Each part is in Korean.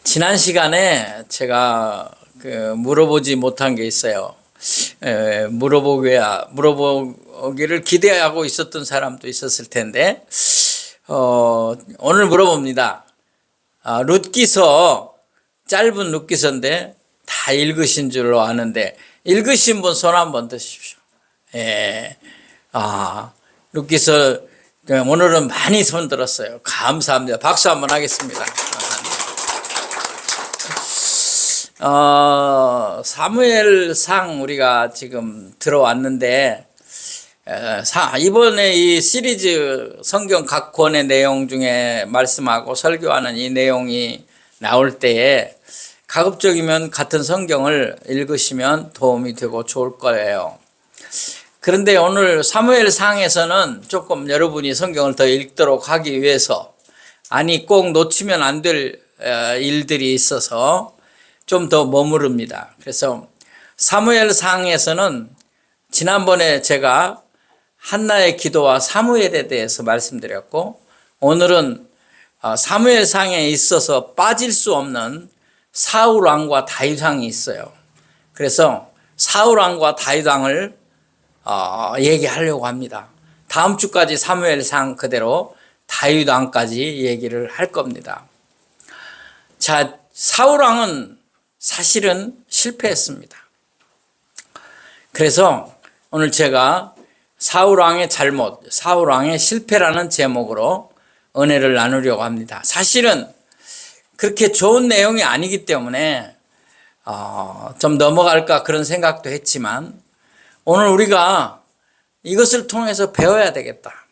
지난 시간에 제가 물어보지 못한 게 있어요. 물어보기를 기대하고 있었던 사람도 있었을 텐데, 오늘 물어봅니다. 룻기서, 짧은 룻기서인데 다 읽으신 줄로 아는데, 읽으신 분 손 한번 드십시오. 룻기서 오늘은 많이 손 들었어요. 감사합니다. 박수 한번 하겠습니다. 사무엘상 우리가 지금 들어왔는데, 이번에 이 시리즈 성경 각 권의 내용 중에 말씀하고 설교하는 이 내용이 나올 때에 가급적이면 같은 성경을 읽으시면 도움이 되고 좋을 거예요. 그런데 오늘 사무엘상에서는 조금 여러분이 성경을 더 읽도록 하기 위해서, 꼭 놓치면 안 될 일들이 있어서 좀 더 머무릅니다. 그래서 사무엘상에서는 지난번에 제가 한나의 기도와 사무엘에 대해서 말씀드렸고, 오늘은 사무엘상에 있어서 빠질 수 없는 사울 왕과 다윗 왕이 있어요. 그래서 사울 왕과 다윗 왕을 얘기하려고 합니다. 다음 주까지 사무엘상 그대로 다윗 왕까지 얘기를 할 겁니다. 자, 사울 왕은 사실은 실패했습니다. 그래서 오늘 제가 사울왕의 잘못, 사울왕의 실패라는 제목으로 은혜를 나누려고 합니다. 사실은 그렇게 좋은 내용이 아니기 때문에 좀 넘어갈까 그런 생각도 했지만, 오늘 우리가 이것을 통해서 배워야 되겠다.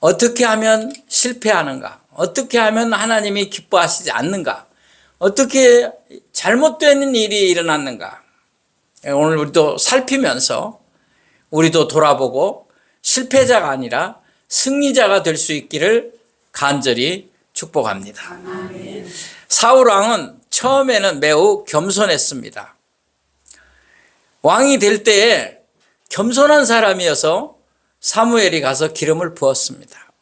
어떻게 하면 실패하는가? 어떻게 하면 하나님이 기뻐하시지 않는가? 어떻게 잘못된 일이 일어났는가? 오늘 우리도 살피면서 우리도 돌아보고 실패자가 아니라 승리자가 될 수 있기를 간절히 축복합니다. 아멘. 사울 왕은 처음에는 매우 겸손했습니다. 왕이 될 때에 겸손한 사람이어서 사무엘이 가서 기름을 부었습니다.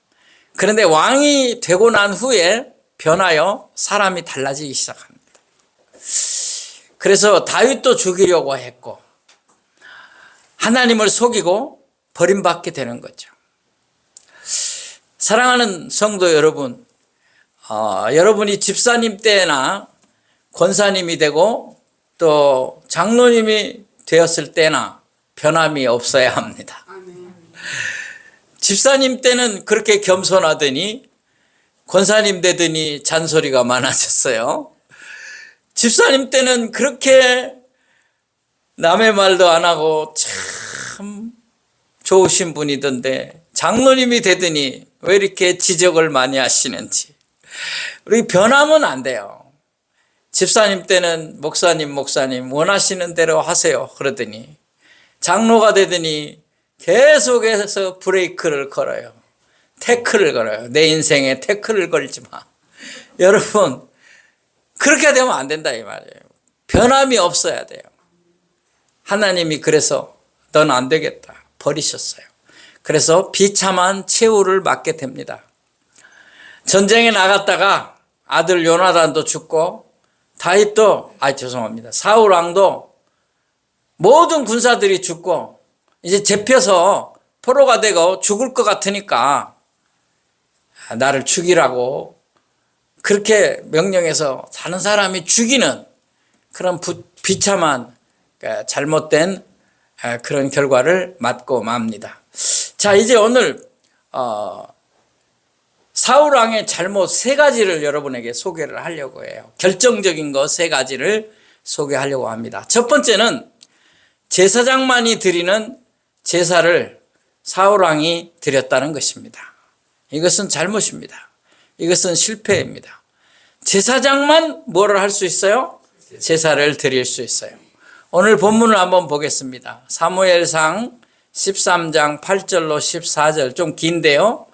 그런데 왕이 되고 난 후에 변하여 사람이 달라지기 시작합니다. 그래서 다윗도 죽이려고 했고, 하나님을 속이고 버림받게 되는 거죠. 사랑하는 성도 여러분, 여러분이 집사님 때나 권사님이 되고 또 장로님이 되었을 때나 변함이 없어야 합니다. 집사님 때는 그렇게 겸손하더니 권사님 되더니 잔소리가 많아졌어요. 집사님 때는 그렇게 남의 말도 안 하고 참 좋으신 분이던데, 장로님이 되더니 왜 이렇게 지적을 많이 하시는지. 우리 변하면 안 돼요. 집사님 때는 목사님 원하시는 대로 하세요 그러더니, 장로가 되더니 계속해서 브레이크를 걸어요. 태클을 걸어요. 내 인생에 태클을 걸지 마. 여러분, 그렇게 되면 안 된다 이 말이에요. 변함이 없어야 돼요. 하나님이 그래서 넌 안 되겠다 버리셨어요. 그래서 비참한 최후를 맞게 됩니다. 전쟁에 나갔다가 아들 요나단도 죽고, 다윗도 사울 왕도 모든 군사들이 죽고, 이제 잡혀서 포로가 되고 죽을 것 같으니까 나를 죽이라고 그렇게 명령해서 다른 사람이 죽이는 그런 비참한 잘못된 그런 결과를 맞고 맙니다. 자, 이제 오늘 사울 왕의 잘못 3가지를 여러분에게 소개를 하려고 해요. 결정적인 거 3가지를 소개하려고 합니다. 첫 번째는 제사장만이 드리는 제사를 사울 왕이 드렸다는 것입니다. 이것은 잘못입니다. 이것은 실패입니다. 제사장만 뭐를 할 수 있어요? 제사를 드릴 수 있어요. 오늘 본문을 한번 보겠습니다. 사무엘상 13장 8절로 14절, 좀 긴데요.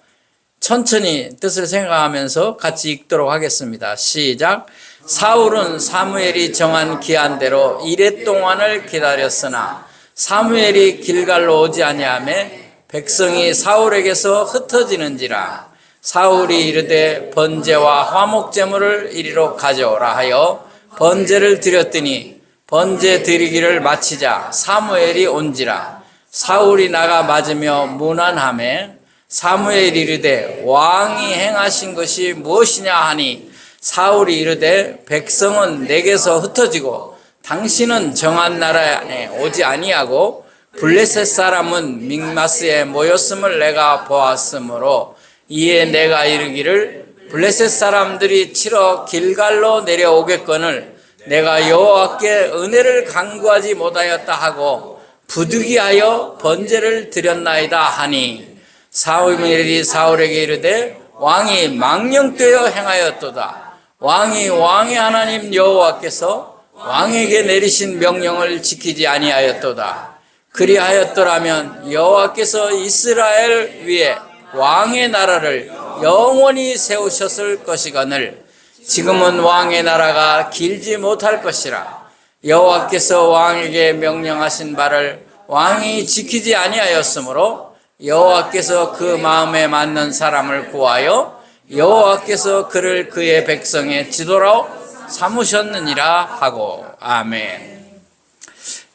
천천히 뜻을 생각하면서 같이 읽도록 하겠습니다. 시작. 사울은 사무엘이 정한 기한대로 이레 동안을 기다렸으나 사무엘이 길갈로 오지 아니하매 백성이 사울에게서 흩어지는지라. 사울이 이르되 번제와 화목제물을 이리로 가져오라 하여 번제를 드렸더니 번제 드리기를 마치자 사무엘이 온지라. 사울이 나가 맞으며 문안하매 사무엘이 이르되 왕이 행하신 것이 무엇이냐 하니 사울이 이르되 백성은 내게서 흩어지고 당신은 정한 나라에 오지 아니하고 블레셋 사람은 믹마스에 모였음을 내가 보았으므로 이에 내가 이르기를 블레셋 사람들이 치러 길갈로 내려오겠거늘 내가 여호와께 은혜를 간구하지 못하였다 하고 부득이하여 번제를 드렸나이다 하니 사무엘이 사울에게 이르되 왕이 망령되어 행하였도다. 왕이 왕의 하나님 여호와께서 왕에게 내리신 명령을 지키지 아니하였도다. 그리하였더라면 여호와께서 이스라엘 위에 왕의 나라를 영원히 세우셨을 것이거늘 지금은 왕의 나라가 길지 못할 것이라. 여호와께서 왕에게 명령하신 바를 왕이 지키지 아니하였으므로 여호와께서 그 마음에 맞는 사람을 구하여 여호와께서 그를 그의 백성의 지도로 삼으셨느니라 하고. 아멘.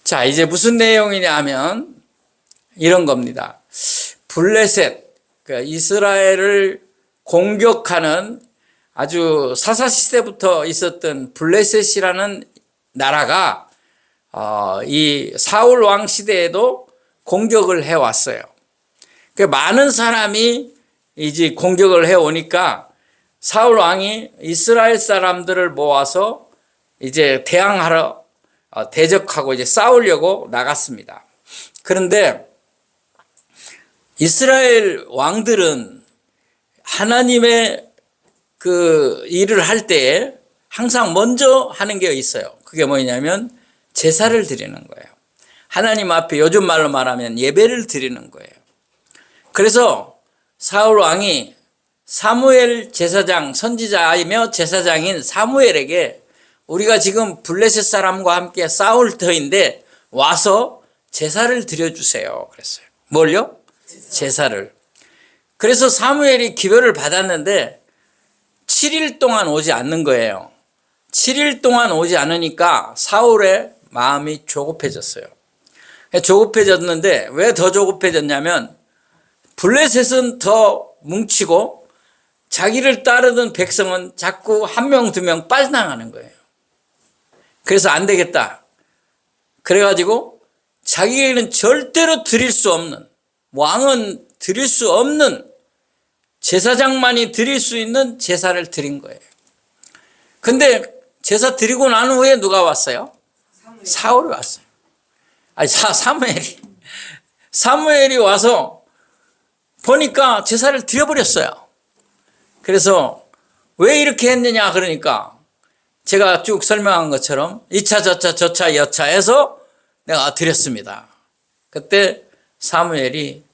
자, 이제 무슨 내용이냐 하면 이런 겁니다. 블레셋, 그러니까 이스라엘을 공격하는 아주 사사시대부터 있었던 블레셋이라는 나라가 이 사울 왕 시대에도 공격을 해왔어요. 많은 사람이 이제 공격을 해오니까 사울 왕이 이스라엘 사람들을 모아서 이제 대항하러 대적하고 이제 싸우려고 나갔습니다. 그런데 이스라엘 왕들은 하나님의 그 일을 할 때에 항상 먼저 하는 게 있어요. 그게 뭐냐면 제사를 드리는 거예요. 하나님 앞에 요즘 말로 말하면 예배를 드리는 거예요. 그래서 사울 왕이 사무엘 제사장, 선지자이며 제사장인 사무엘에게 우리가 지금 블레셋 사람과 함께 싸울 터인데 와서 제사를 드려주세요. 그랬어요. 뭘요? 제사를. 그래서 사무엘이 기별을 받았는데 7일 동안 오지 않는 거예요. 7일 동안 오지 않으니까 사울의 마음이 조급해졌어요. 조급해졌는데 왜 더 조급해졌냐면 블레셋은 더 뭉치고 자기를 따르던 백성은 자꾸 한 명, 두 명 빠져나가는 거예요. 그래서 안 되겠다. 그래가지고 자기에게는 절대로 드릴 수 없는, 왕은 드릴 수 없는, 제사장만이 드릴 수 있는 제사를 드린 거예요. 근데 제사 드리고 난 후에 누가 왔어요? 사울이 왔어요. 아니, 사무엘이 와서 보니까 제사를 드려버렸어요. 그래서 왜 이렇게 했느냐 그러니까 제가 쭉 설명한 것처럼 2차 저차 여차해서 내가 드렸습니다. 그때 사무엘이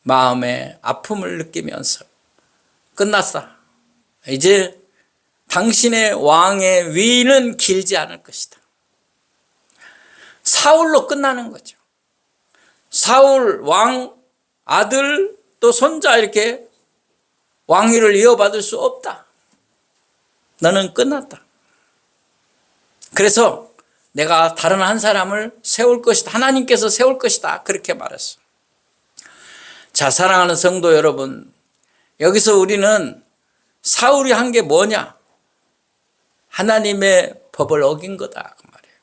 마음에 아픔을 느끼면서 끝났다. 이제 당신의 왕의 위는 길지 않을 것이다. 사울로 끝나는 거죠. 사울 왕 아들 또 손자 이렇게 왕위를 이어받을 수 없다. 너는 끝났다. 그래서 내가 다른 한 사람을 세울 것이다. 하나님께서 세울 것이다. 그렇게 말했어. 자, 사랑하는 성도 여러분, 여기서 우리는 사울이 한 게 뭐냐? 하나님의 법을 어긴 거다. 그 말이에요.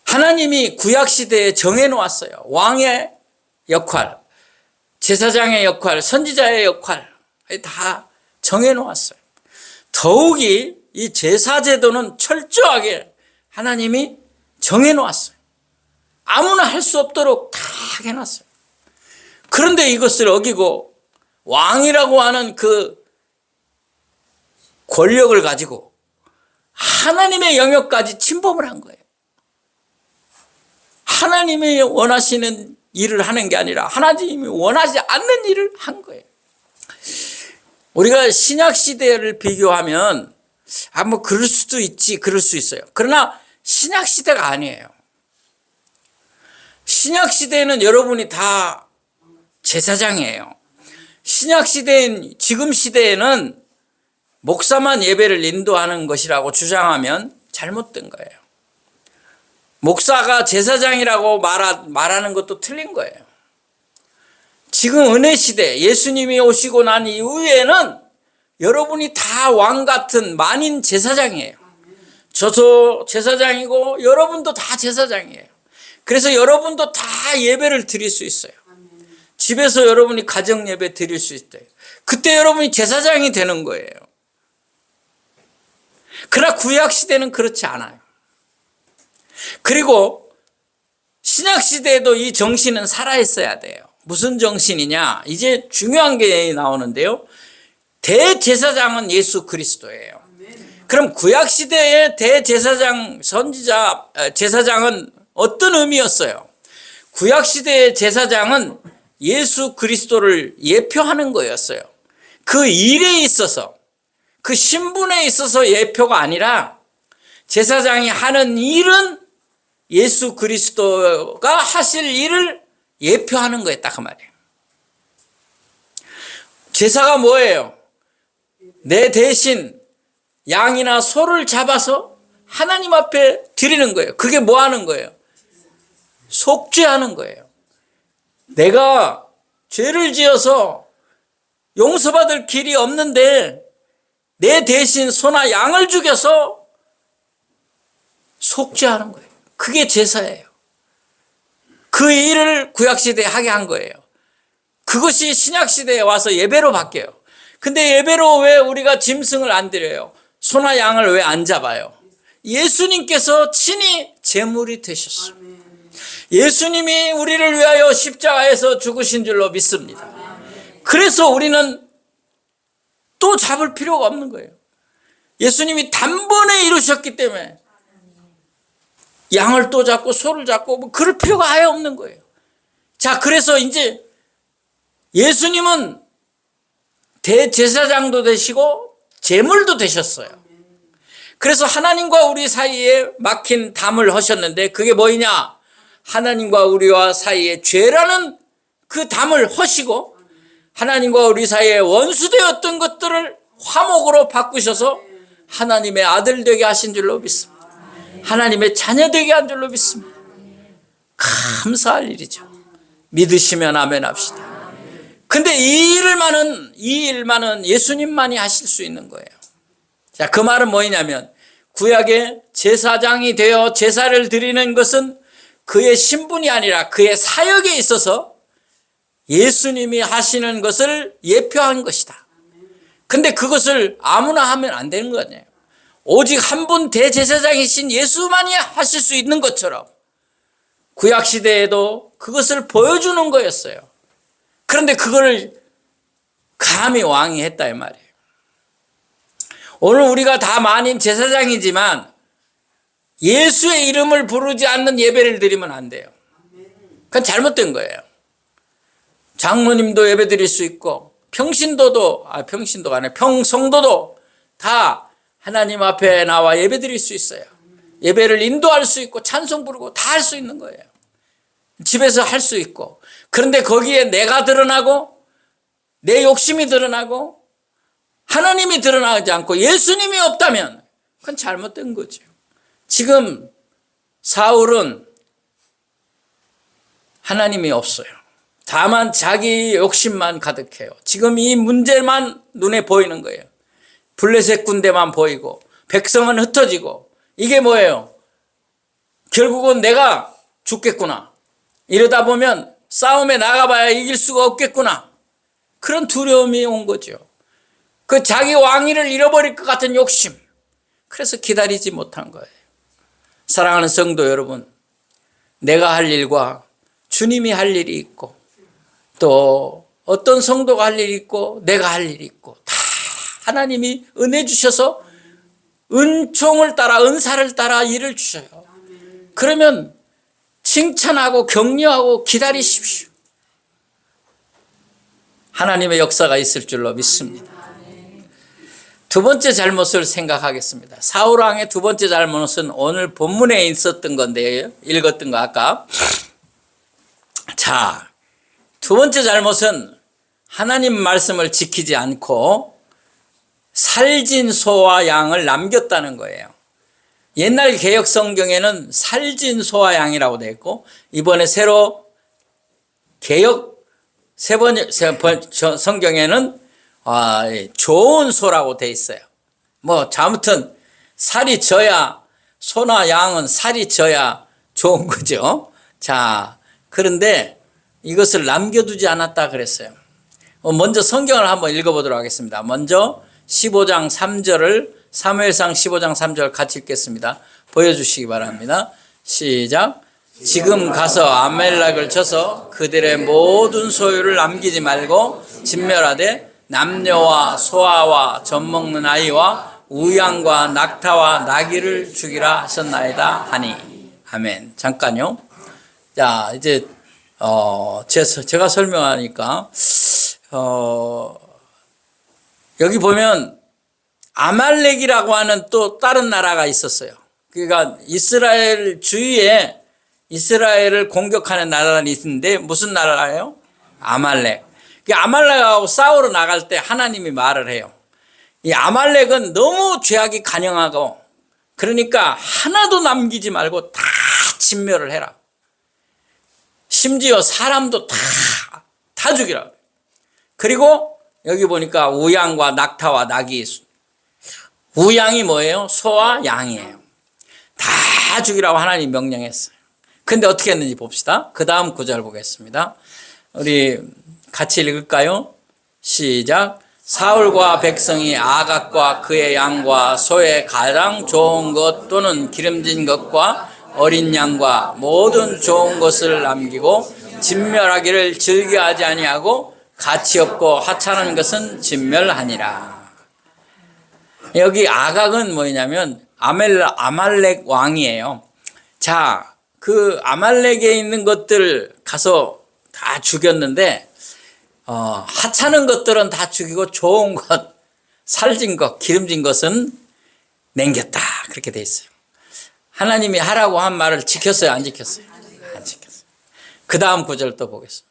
하나님이 구약시대에 정해놓았어요. 왕의 역할, 제사장의 역할, 선지자의 역할 다 정해놓았어요. 더욱이 이 제사제도는 철저하게 하나님이 정해놓았어요. 아무나 할 수 없도록 다 해놨어요. 그런데 이것을 어기고 왕이라고 하는 그 권력을 가지고 하나님의 영역까지 침범을 한 거예요. 하나님이 원하시는 일을 하는 게 아니라 하나님이 원하지 않는 일을 한 거예요. 우리가 신약 시대를 비교하면 뭐 그럴 수도 있지, 그럴 수 있어요. 그러나 신약 시대가 아니에요. 신약 시대에는 여러분이 다 제사장이에요. 신약 시대인 지금 시대에는 목사만 예배를 인도하는 것이라고 주장하면 잘못된 거예요. 목사가 제사장이라고 말하는 것도 틀린 거예요. 지금 은혜 시대, 예수님이 오시고 난 이후에는 여러분이 다 왕 같은 만인 제사장이에요. 저도 제사장이고 여러분도 다 제사장이에요. 그래서 여러분도 다 예배를 드릴 수 있어요. 집에서 여러분이 가정 예배 드릴 수 있대요. 그때 여러분이 제사장이 되는 거예요. 그러나 구약 시대는 그렇지 않아요. 그리고 신약 시대에도 이 정신은 살아 있어야 돼요. 무슨 정신이냐? 이제 중요한 게 나오는데요. 대제사장은 예수 그리스도예요. 그럼 구약 시대의 대제사장, 선지자, 제사장은 어떤 의미였어요? 구약 시대의 제사장은 예수 그리스도를 예표하는 거였어요. 그 일에 있어서, 그 신분에 있어서 예표가 아니라 제사장이 하는 일은 예수 그리스도가 하실 일을 예표하는 거였다 그 말이에요. 제사가 뭐예요? 내 대신 양이나 소를 잡아서 하나님 앞에 드리는 거예요. 그게 뭐 하는 거예요? 속죄하는 거예요. 내가 죄를 지어서 용서받을 길이 없는데 내 대신 소나 양을 죽여서 속죄하는 거예요. 그게 제사예요. 그 일을 구약시대에 하게 한 거예요. 그것이 신약시대에 와서 예배로 바뀌어요. 근데 예배로 왜 우리가 짐승을 안 드려요? 소나 양을 왜 안 잡아요? 예수님께서 친히 제물이 되셨어요. 예수님이 우리를 위하여 십자가에서 죽으신 줄로 믿습니다. 그래서 우리는 또 잡을 필요가 없는 거예요. 예수님이 단번에 이루셨기 때문에 양을 또 잡고 소를 잡고 뭐 그럴 필요가 아예 없는 거예요. 자, 그래서 이제 예수님은 대제사장도 되시고 제물도 되셨어요. 그래서 하나님과 우리 사이에 막힌 담을 하셨는데 그게 뭐냐? 하나님과 우리와 사이에 죄라는 그 담을 허시고 하나님과 우리 사이에 원수되었던 것들을 화목으로 바꾸셔서 하나님의 아들 되게 하신 줄로 믿습니다. 하나님의 자녀 되게 한 줄로 믿습니다. 감사할 일이죠. 믿으시면 아멘 합시다. 근데 이 일만은 예수님만이 하실 수 있는 거예요. 자, 그 말은 뭐냐면 구약의 제사장이 되어 제사를 드리는 것은 그의 신분이 아니라 그의 사역에 있어서 예수님이 하시는 것을 예표한 것이다. 근데 그것을 아무나 하면 안 되는 거예요. 오직 한 분 대제사장이신 예수만이 하실 수 있는 것처럼 구약시대에도 그것을 보여주는 거였어요. 그런데 그걸 감히 왕이 했다 이 말이에요. 오늘 우리가 다 만인 제사장이지만 예수의 이름을 부르지 않는 예배를 드리면 안 돼요. 그건 잘못된 거예요. 장로님도 예배 드릴 수 있고 평신도가 아니라 평성도도 다 하나님 앞에 나와 예배 드릴 수 있어요. 예배를 인도할 수 있고 찬송 부르고 다 할 수 있는 거예요. 집에서 할 수 있고. 그런데 거기에 내가 드러나고 내 욕심이 드러나고 하나님이 드러나지 않고 예수님이 없다면 그건 잘못된 거죠. 지금 사울은 하나님이 없어요. 다만 자기 욕심만 가득해요. 지금 이 문제만 눈에 보이는 거예요. 블레셋 군대만 보이고 백성은 흩어지고 이게 뭐예요? 결국은 내가 죽겠구나. 이러다 보면 싸움에 나가봐야 이길 수가 없겠구나. 그런 두려움이 온 거죠. 그 자기 왕위를 잃어버릴 것 같은 욕심. 그래서 기다리지 못한 거예요. 사랑하는 성도 여러분, 내가 할 일과 주님이 할 일이 있고 또 어떤 성도가 할 일이 있고 내가 할 일이 있고 다 하나님이 은혜 주셔서 은총을 따라 은사를 따라 일을 주셔요. 그러면 칭찬하고 격려하고 기다리십시오. 하나님의 역사가 있을 줄로 믿습니다. 두 번째 잘못을 생각하겠습니다. 사울 왕의 두 번째 잘못은 오늘 본문에 있었던 건데요. 읽었던 거 아까. 자, 두 번째 잘못은 하나님 말씀을 지키지 않고 살진 소와 양을 남겼다는 거예요. 옛날 개역 성경에는 살진 소와 양이라고 되어 있고, 이번에 새로 개역 세 번 성경에는 좋은 소라고 되어 있어요. 아무튼 살이 져야, 소나 양은 살이 져야 좋은 거죠. 자, 그런데 이것을 남겨두지 않았다 그랬어요. 먼저 성경을 한번 읽어보도록 하겠습니다. 먼저 15장 3절을, 사무엘상 15장 3절 같이 읽겠습니다. 보여주시기 바랍니다. 시작. 지금 가서 아말렉을 쳐서 그들의 모든 소유를 남기지 말고 진멸하되 남녀와 소아와 젖먹는 아이와 우양과 낙타와 나귀를 죽이라 하셨나이다 하니. 아멘. 잠깐요. 자, 이제 제가 설명하니까 여기 보면 아말렉이라고 하는 또 다른 나라가 있었어요. 그러니까 이스라엘 주위에 이스라엘을 공격하는 나라가 있는데 무슨 나라예요? 아말렉. 아말렉하고 싸우러 나갈 때 하나님이 말을 해요. 이 아말렉은 너무 죄악이 간영하고, 그러니까 하나도 남기지 말고 다 진멸을 해라. 심지어 사람도 다 죽이라. 그리고 여기 보니까 우양과 낙타와 낙이, 우양이 뭐예요? 소와 양이에요. 다 죽이라고 하나님 명령했어요. 근데 어떻게 했는지 봅시다. 그 다음 구절 보겠습니다. 우리 같이 읽을까요? 시작. 사울과 백성이 아각과 그의 양과 소의 가장 좋은 것 또는 기름진 것과 어린 양과 모든 좋은 것을 남기고 진멸하기를 즐겨하지 아니하고 가치 없고 하찮은 것은 진멸하니라. 여기 아각은 뭐냐면 아말렉 왕이에요. 자, 그 아말렉에 있는 것들 가서 다 죽였는데 하찮은 것들은 다 죽이고 좋은 것, 살진 것, 기름진 것은 남겼다. 그렇게 돼 있어요. 하나님이 하라고 한 말을 지켰어요? 안 지켰어요? 안 지켰어요. 그 다음 구절 또 보겠습니다.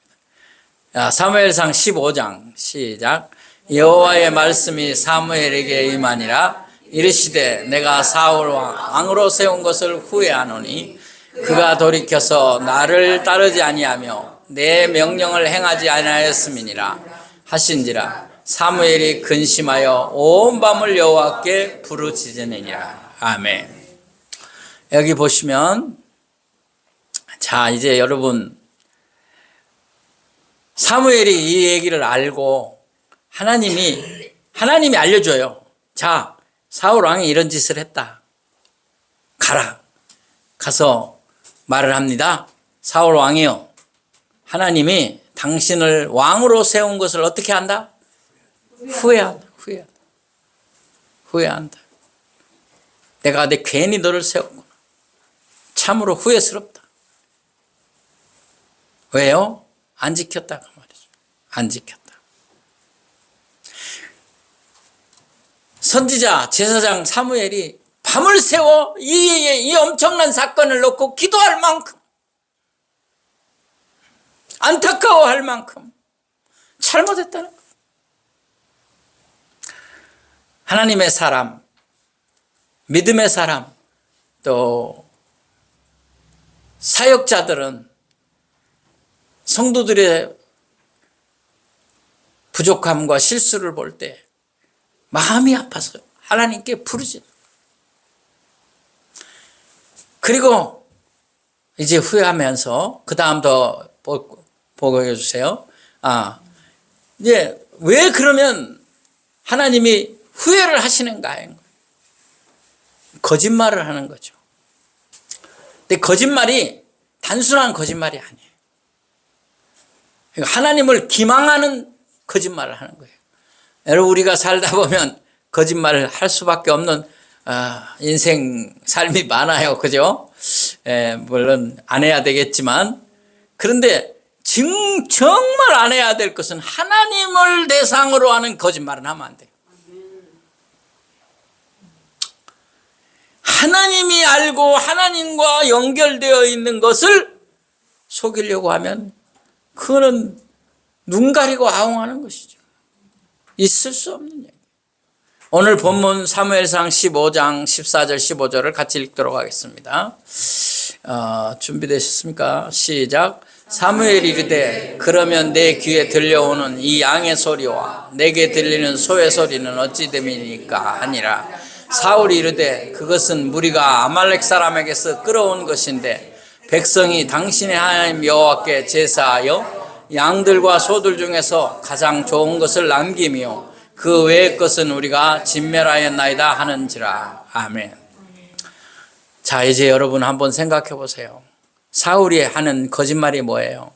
사무엘상 15장 시작. 여호와의 말씀이 사무엘에게 임하니라. 이르시되 내가 사울 왕으로 세운 것을 후회하노니 그가 돌이켜서 나를 따르지 아니하며 내 명령을 행하지 아니하였음이니라 하신지라. 사무엘이 근심하여 온 밤을 여호와께 부르짖으니라. 아멘. 여기 보시면, 자, 이제 여러분, 사무엘이 이 얘기를 알고 하나님이 알려줘요. 자, 사울 왕이 이런 짓을 했다. 가라. 가서 말을 합니다. 사울 왕이요, 하나님이 당신을 왕으로 세운 것을 어떻게 한다? 후회한다. 내가 괜히 너를 세웠구나. 참으로 후회스럽다. 왜요? 안 지켰다 그 말이죠. 안 지켰다. 선지자 제사장 사무엘이 밤을 새워 이 엄청난 사건을 놓고 기도할 만큼, 안타까워할 만큼 잘못했다는 거예요. 하나님의 사람, 믿음의 사람, 또 사역자들은 성도들의 부족함과 실수를 볼 때 마음이 아파서 하나님께 부르짖어요. 그리고 이제 후회하면서 그 다음 더 보여주세요. 이제 왜 그러면 하나님이 후회를 하시는가? 거짓말을 하는 거죠. 근데 거짓말이 단순한 거짓말이 아니에요. 하나님을 기망하는 거짓말을 하는 거예요. 여러분, 우리가 살다 보면 거짓말을 할 수밖에 없는 인생 삶이 많아요. 그죠? 물론 안 해야 되겠지만, 그런데 정말 안 해야 될 것은 하나님을 대상으로 하는 거짓말은 하면 안 돼요. 하나님이 알고 하나님과 연결되어 있는 것을 속이려고 하면 그거는 눈 가리고 아웅하는 것이죠. 있을 수 없는 얘기. 오늘 본문 사무엘상 15장 14절 15절을 같이 읽도록 하겠습니다. 준비되셨습니까? 시작. 사무엘이 이르되 그러면 내 귀에 들려오는 이 양의 소리와 내게 들리는 소의 소리는 어찌 됨이니까 하니라. 사울이 이르되 그것은 무리가 아말렉 사람에게서 끌어온 것인데 백성이 당신의 하나님 여호와께 제사하여 양들과 소들 중에서 가장 좋은 것을 남기며 그 외의 것은 우리가 진멸하였나이다 하는지라. 아멘. 자, 이제 여러분 한번 생각해 보세요. 사울이 하는 거짓말이 뭐예요?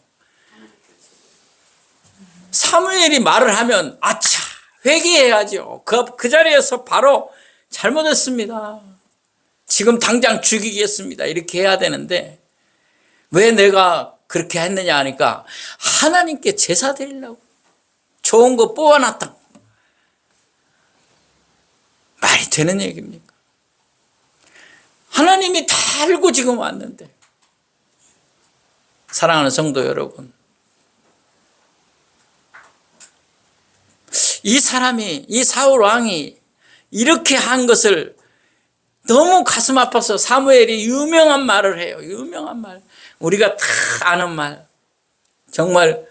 사무엘이 말을 하면 아차 회개해야죠. 그 자리에서 바로 잘못했습니다. 지금 당장 죽이겠습니다. 이렇게 해야 되는데 왜 내가 그렇게 했느냐 하니까 하나님께 제사 드리려고 좋은 거 뽑아놨다. 말이 되는 얘기입니까? 하나님이 다 알고 지금 왔는데. 사랑하는 성도 여러분, 이 사람이, 이 사울 왕이 이렇게 한 것을 너무 가슴 아파서 사무엘이 유명한 말을 해요. 유명한 말. 우리가 다 아는 말. 정말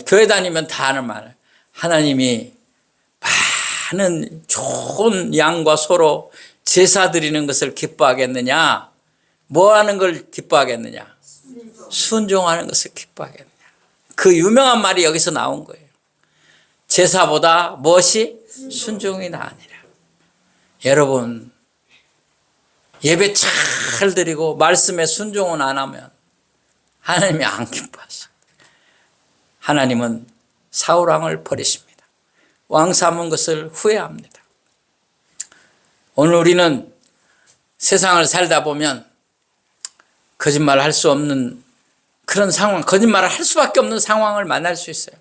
교회 다니면 다 아는 말. 하나님이 많은 좋은 양과 소로 제사 드리는 것을 기뻐하겠느냐? 뭐 하는 걸 기뻐하겠느냐? 순종하는 것을 기뻐하겠느냐? 그 유명한 말이 여기서 나온 거예요. 제사보다 무엇이 순종이 나으니라. 여러분, 예배 잘 드리고 말씀에 순종은 안 하면 하나님이 안 기뻐하셔. 하나님은 사울 왕을 버리십니다. 왕 삼은 것을 후회합니다. 오늘 우리는 세상을 살다 보면 거짓말을 할 수 없는 그런 상황, 거짓말을 할 수밖에 없는 상황을 만날 수 있어요.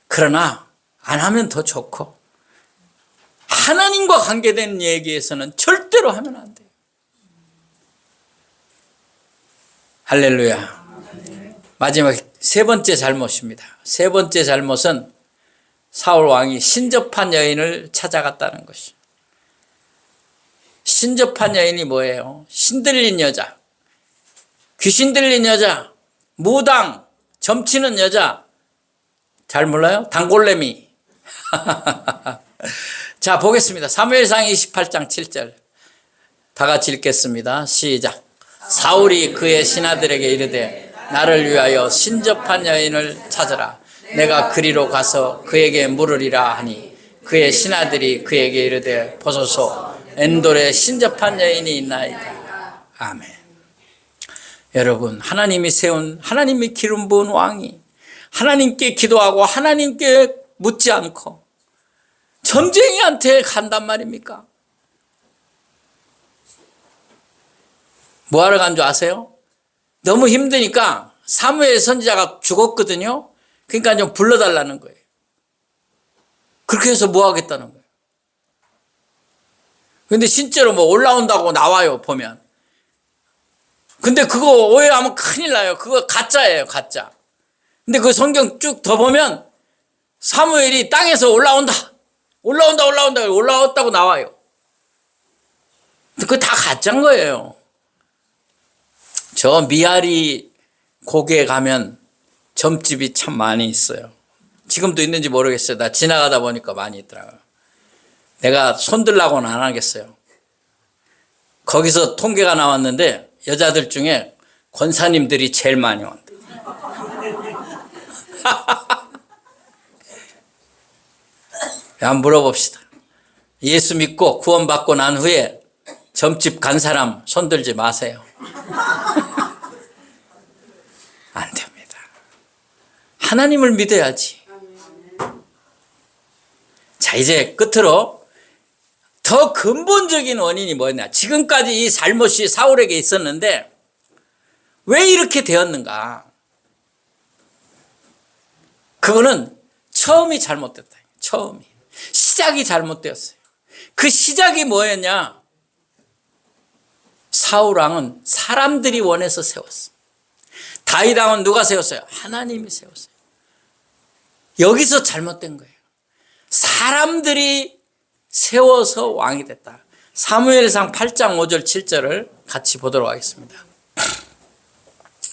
그러나 안 하면 더 좋고 하나님과 관계된 얘기에서는 절대로 하면 안 돼요. 할렐루야. 마지막 세 번째 잘못입니다. 세 번째 잘못은 사울 왕이 신접한 여인을 찾아갔다는 것이죠. 신접한 여인이 뭐예요? 신들린 여자, 귀신 들린 여자, 무당, 점치는 여자. 잘 몰라요? 단골레미. 자, 보겠습니다. 사무엘상 28장 7절 다 같이 읽겠습니다. 시작. 사울이 그의 신하들에게 이르되 나를 위하여 신접한 여인을 찾으라. 내가 그리로 가서 그에게 물으리라 하니 그의 신하들이 그에게 이르되 보소서 엔돌에 신접한 여인이 있나이다. 아멘. 여러분, 하나님이 세운, 하나님이 기름 부은 왕이 하나님께 기도하고 하나님께 묻지 않고 점쟁이한테 간단 말입니까? 뭐하러 간 줄 아세요? 너무 힘드니까 사무엘 선지자가 죽었거든요. 그러니까 좀 불러달라는 거예요. 그렇게 해서 뭐 하겠다는 거예요. 근데 실제로 뭐 올라온다고 나와요, 보면. 근데 그거 오해하면 큰일 나요. 그거 가짜예요, 가짜. 근데 그 성경 쭉 더 보면 사무엘이 땅에서 올라온다. 올라왔다고 나와요. 그거 다 가짜인 거예요. 저 미아리 고개에 가면 점집이 참 많이 있어요. 지금도 있는지 모르겠어요. 나 지나가다 보니까 많이 있더라고요. 내가 손들라고는 안 하겠어요. 거기서 통계가 나왔는데 여자들 중에 권사님들이 제일 많이 온다. 한번 물어봅시다. 예수 믿고 구원받고 난 후에 점집 간 사람 손들지 마세요. 안 됩니다. 하나님을 믿어야지. 자, 이제 끝으로 더 근본적인 원인이 뭐냐. 지금까지 이 잘못이 사울에게 있었는데 왜 이렇게 되었는가. 그거는 처음이 잘못됐다. 처음이. 시작이 잘못되었어요. 그 시작이 뭐였냐. 사울 왕은 사람들이 원해서 세웠어. 다윗 왕은 누가 세웠어요? 하나님이 세웠어요. 여기서 잘못된 거예요. 사람들이 세워서 왕이 됐다. 사무엘상 8장 5절 7절을 같이 보도록 하겠습니다.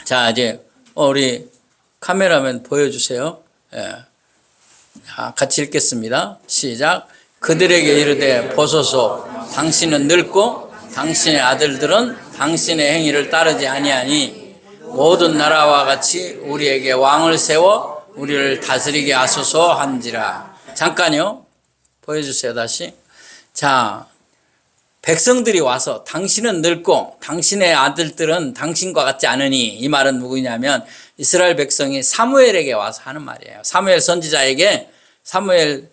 자, 이제 우리 카메라맨 보여주세요. 예. 자, 같이 읽겠습니다. 시작. 그들에게 이르되 보소서, 당신은 늙고 당신의 아들들은 당신의 행위를 따르지 아니하니 모든 나라와 같이 우리에게 왕을 세워 우리를 다스리게 하소서 한지라. 잠깐요. 보여주세요. 다시. 자, 백성들이 와서 당신은 늙고 당신의 아들들은 당신과 같지 않으니, 이 말은 누구냐면 이스라엘 백성이 사무엘에게 와서 하는 말이에요. 사무엘 선지자에게, 사무엘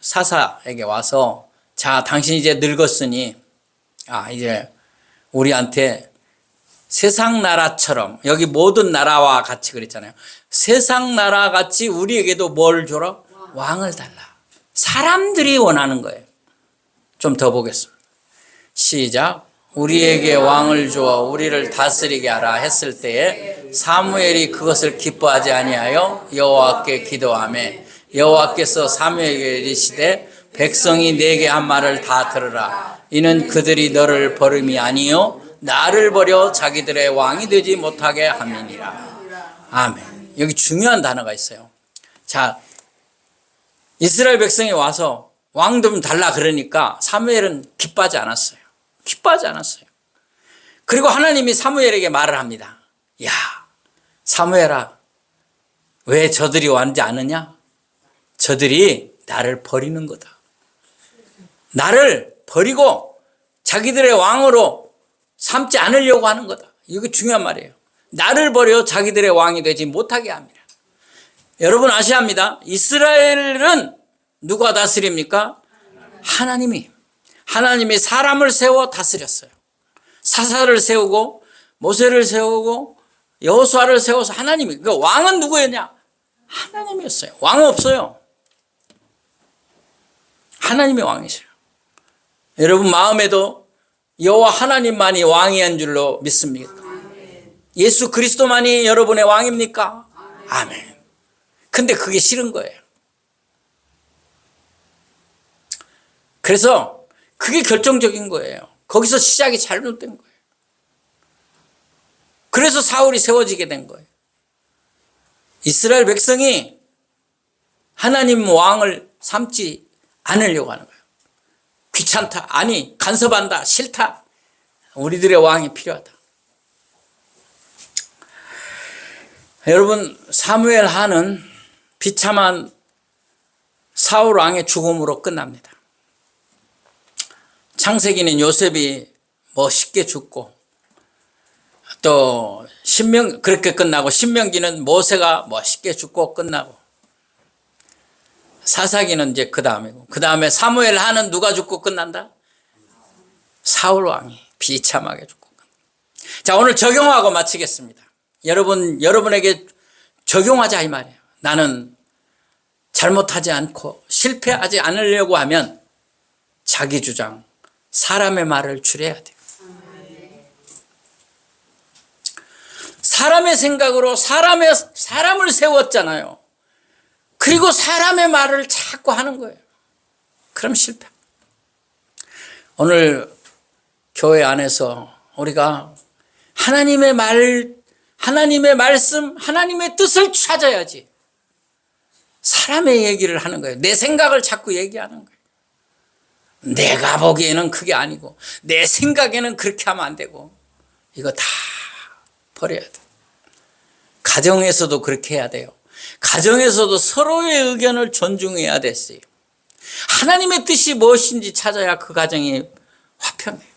사사에게 와서, 자, 당신이 이제 늙었으니 이제 우리한테 세상 나라처럼, 여기 모든 나라와 같이 그랬잖아요. 세상 나라 같이 우리에게도 뭘 줘라? 왕을 달라. 사람들이 원하는 거예요. 좀 더 보겠습니다. 시작. 우리에게 왕을 주어 우리를 다스리게 하라 했을 때에 사무엘이 그것을 기뻐하지 아니하여 여호와께 기도하며 여호와께서 사무엘에게 이르시되 백성이 내게 한 말을 다 들으라. 이는 그들이 너를 버림이 아니요 나를 버려 자기들의 왕이 되지 못하게 함이니라. 아멘. 여기 중요한 단어가 있어요. 자, 이스라엘 백성이 와서 왕 좀 달라 그러니까 사무엘은 기뻐하지 않았어요. 기뻐하지 않았어요. 그리고 하나님이 사무엘에게 말을 합니다. 야, 사무엘아, 왜 저들이 왔는지 아느냐? 저들이 나를 버리는 거다. 나를 버리고 자기들의 왕으로 삼지 않으려고 하는 거다. 이게 중요한 말이에요. 나를 버려 자기들의 왕이 되지 못하게 합니다. 여러분 아셔야 합니다. 이스라엘은 누가 다스립니까? 하나님이 사람을 세워 다스렸어요. 사사를 세우고 모세를 세우고 여호수아를 세워서 하나님이, 그러니까 왕은 누구였냐? 하나님이었어요. 왕은 없어요. 하나님이 왕이세요. 여러분 마음에도 여호와 하나님만이 왕이한 줄로 믿습니까? 예수 그리스도만이 여러분의 왕입니까? 아멘. 근데 그게 싫은 거예요. 그래서 그게 결정적인 거예요. 거기서 시작이 잘못된 거예요. 그래서 사울이 세워지게 된 거예요. 이스라엘 백성이 하나님 왕을 삼지 않으려고 하는 거예요. 귀찮다. 아니, 간섭한다. 싫다. 우리들의 왕이 필요하다. 여러분, 사무엘 하는 비참한 사울 왕의 죽음으로 끝납니다. 창세기는 요셉이 멋있게 죽고, 또 그렇게 끝나고, 신명기는 모세가 멋있게 죽고 끝나고, 사사기는 이제 그 다음이고, 그 다음에 사무엘 하는 누가 죽고 끝난다? 사울 왕이 비참하게 죽고 끝난다. 자, 오늘 적용하고 마치겠습니다. 여러분에게 적용하자 이 말이에요. 나는 잘못하지 않고 실패하지 않으려고 하면 자기 주장, 사람의 말을 줄여야 돼요. 사람의 생각으로 사람을 세웠잖아요. 그리고 사람의 말을 자꾸 하는 거예요. 그럼 실패. 오늘 교회 안에서 우리가 하나님의 말씀, 하나님의 뜻을 찾아야지. 사람의 얘기를 하는 거예요. 내 생각을 자꾸 얘기하는 거예요. 내가 보기에는 그게 아니고 내 생각에는 그렇게 하면 안 되고, 이거 다 버려야 돼. 가정에서도 그렇게 해야 돼요. 가정에서도 서로의 의견을 존중해야 됐어요. 하나님의 뜻이 무엇인지 찾아야 그 가정이 화평해요.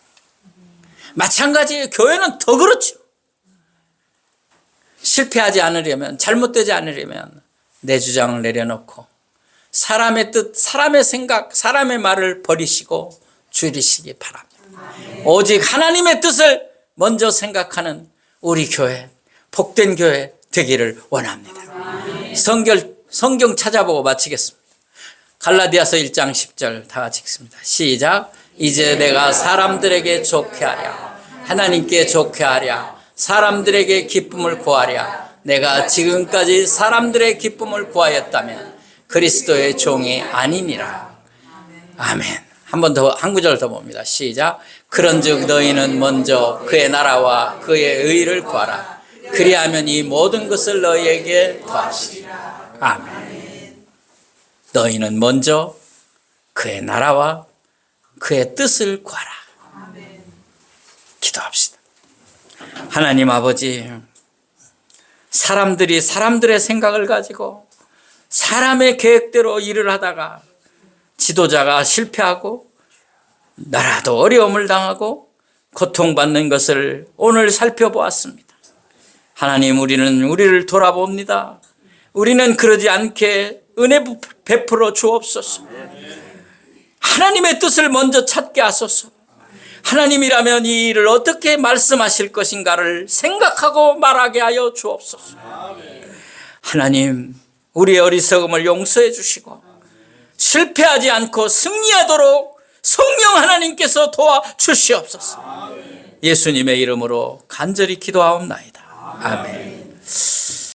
마찬가지예요. 교회는 더 그렇죠. 실패하지 않으려면, 잘못되지 않으려면 내 주장을 내려놓고 사람의 뜻, 사람의 생각, 사람의 말을 버리시고 줄이시기 바랍니다. 오직 하나님의 뜻을 먼저 생각하는 우리 교회, 복된 교회 되기를 원합니다. 성경 찾아보고 마치겠습니다. 갈라디아서 1장 10절 다 같이 읽습니다. 시작. 이제 내가 사람들에게 좋게 하랴, 하나님께 좋게 하랴, 사람들에게 기쁨을 구하랴. 내가 지금까지 사람들의 기쁨을 구하였다면 그리스도의 종이 아니니라. 아멘. 한 번 더, 한 구절 더 봅니다. 시작. 그런즉 너희는 먼저 그의 나라와 그의 의를 구하라. 그리하면 이 모든 것을 너희에게 더하시리라. 아멘. 너희는 먼저 그의 나라와 그의 뜻을 구하라. 기도합시다. 하나님 아버지, 사람들이 사람들의 생각을 가지고 사람의 계획대로 일을 하다가 지도자가 실패하고 나라도 어려움을 당하고 고통받는 것을 오늘 살펴보았습니다. 하나님, 우리를 돌아봅니다. 우리는 그러지 않게 은혜 베풀어 주옵소서. 하나님의 뜻을 먼저 찾게 하소서. 하나님이라면 이 일을 어떻게 말씀하실 것인가를 생각하고 말하게 하여 주옵소서. 하나님, 우리의 어리석음을 용서해 주시고 실패하지 않고 승리하도록 성령 하나님께서 도와주시옵소서. 예수님의 이름으로 간절히 기도하옵나이다. 아멘.